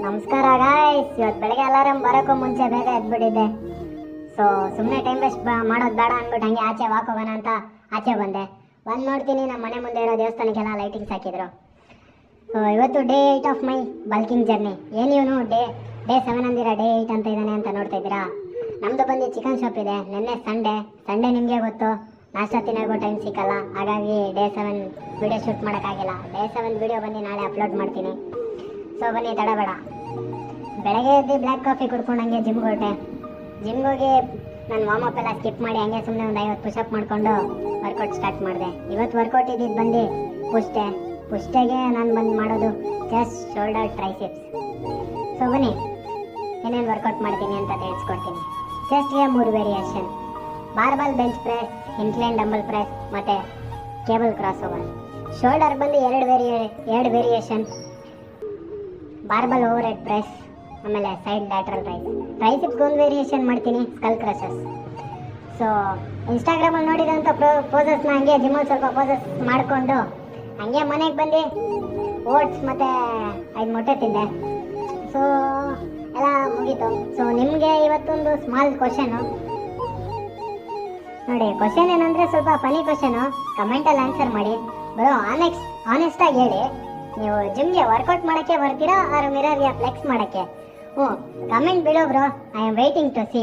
ನಮಸ್ಕಾರ ಗಾಯ್ಸ್. ಇವತ್ತು ಬೆಳಗ್ಗೆ ಅಲಾರಾಮ್ ಬರೋಕ್ಕೂ ಮುಂಚೆ ಬೇಗ ಎದ್ಬಿಟ್ಟಿದ್ದೆ. ಸೊ ಸುಮ್ಮನೆ ಟೈಮ್ ವೇಸ್ಟ್ ಮಾಡೋದು ಬೇಡ ಅಂದ್ಬಿಟ್ಟು ಹಂಗೆ ಆಚೆ ವಾಕ್ ಹೋಗೋಣ ಅಂತ ಆಚೆ ಬಂದೆ. ಬಂದು ನೋಡ್ತೀನಿ ನಮ್ಮ ಮನೆ ಮುಂದೆ ಇರೋ ದೇವಸ್ಥಾನಕ್ಕೆಲ್ಲ ಲೈಟಿಂಗ್ಸ್ ಹಾಕಿದ್ರು. ಸೊ ಇವತ್ತು day 8 of my bulking journey. ಏನು ಇವನು ಡೇ 7 ಅಂದಿರಾ ಡೇ 8 ಅಂತ ಇದ್ದಾನೆ ಅಂತ ನೋಡ್ತಾ ಇದ್ದೀರಾ. ನಮ್ಮದು ಬಂದು ಚಿಕನ್ ಶಾಪ್ ಇದೆ. ನಿನ್ನೆ ಸಂಡೇ ನಿಮಗೆ ಗೊತ್ತು, ನಾಷ್ಟ ತಿನ್ನೋಕ್ಕೂ ಟೈಮ್ ಸಿಕ್ಕಲ್ಲ. ಹಾಗಾಗಿ ಡೇ 7 ವಿಡಿಯೋ ಶೂಟ್ ಮಾಡೋಕ್ಕಾಗಿಲ್ಲ. ಡೇ 7 ವಿಡಿಯೋ ಬಂದು ನಾಳೆ ಅಪ್ಲೋಡ್ ಮಾಡ್ತೀನಿ. ಸೊ ಬನ್ನಿ ತಡಬೇಡ. ಬೆಳಗ್ಗೆ ಎದ್ದು ಬ್ಲ್ಯಾಕ್ ಕಾಫಿ ಕುಡ್ಕೊಂಡು ಹಂಗೆ ಜಿಮ್ಗೆ ಹೊರಟೆ. ಜಿಮ್ಗೆ ಹೋಗಿ ನಾನು ವಾರ್ಮಪ್ ಎಲ್ಲ ಸ್ಕಿಪ್ ಮಾಡಿ ಹಂಗೆ ಸುಮ್ಮನೆ ಒಂದು 50 ಪುಷಪ್ ಮಾಡಿಕೊಂಡು ವರ್ಕೌಟ್ ಸ್ಟಾರ್ಟ್ ಮಾಡಿದೆ. ಇವತ್ತು ವರ್ಕೌಟ್ ಇದ್ದಿದ್ದು ಬಂದು ಪುಷ್ಟೆಗೆ ನಾನು ಬಂದು ಮಾಡೋದು ಚೆಸ್ಟ್, ಶೋಲ್ಡರ್, ಟ್ರೈಸೆಪ್ಸ್. ಸೊ ಬನ್ನಿ ಏನೇನು ವರ್ಕೌಟ್ ಮಾಡ್ತೀನಿ ಅಂತ ತಿಳಿಸ್ಕೊಡ್ತೀನಿ. ಚೆಸ್ಟ್ಗೆ 3 variation: barbell bench press, incline dumbbell press ಮತ್ತು ಕೇಬಲ್ ಕ್ರಾಸ್ ಓವರ್. ಶೋಲ್ಡರ್ ಬಂದು 2 variation: barbell over head press ಆಮೇಲೆ ಸೈಡ್ ಲ್ಯಾಟ್ರಲ್ ರೈಸ್. ಟ್ರೈಸೆಪ್ಸ್ಗೆ 1 ವೇರಿಯೇಷನ್ ಮಾಡ್ತೀನಿ, ಸ್ಕಲ್ ಕ್ರಷಸ್. ಸೊ ಇನ್ಸ್ಟಾಗ್ರಾಮಲ್ಲಿ ನೋಡಿರೋಂಥ ಪೋಸಸ್ನ ಹಂಗೆ ಜಿಮ್ಮಲ್ಲಿ ಸ್ವಲ್ಪ ಪೋಸಸ್ ಮಾಡಿಕೊಂಡು ಹಂಗೆ ಮನೆಗೆ ಬಂದು ಓಟ್ಸ್ ಮತ್ತು 5 ಮೊಟ್ಟೆ ತಿಂದೆ. ಸೊ ಎಲ್ಲ ಮುಗೀತು. ಸೊ ನಿಮಗೆ ಇವತ್ತೊಂದು ಸ್ಮಾಲ್ ಕ್ವಶನು ನೋಡಿ. ಕ್ವಶನ್ ಏನಂದರೆ ಸ್ವಲ್ಪ ಫನಿ ಕ್ವಶನು. ಕಮೆಂಟಲ್ಲಿ ಆನ್ಸರ್ ಮಾಡಿ. ಬರೋ ಆನೆಸ್ಟಾಗಿ ಹೇಳಿ, ನೀವು ಜಿಮ್ಗೆ ವರ್ಕೌಟ್ ಮಾಡೋಕ್ಕೆ ಬರ್ತೀರಾ ಆರ್ ಮಿರರ್ಗೆ ಫ್ಲೆಕ್ಸ್ ಮಾಡೋಕ್ಕೆ? ಕಮೆಂಟ್ ಬಿಡೋ bro. I am waiting to C.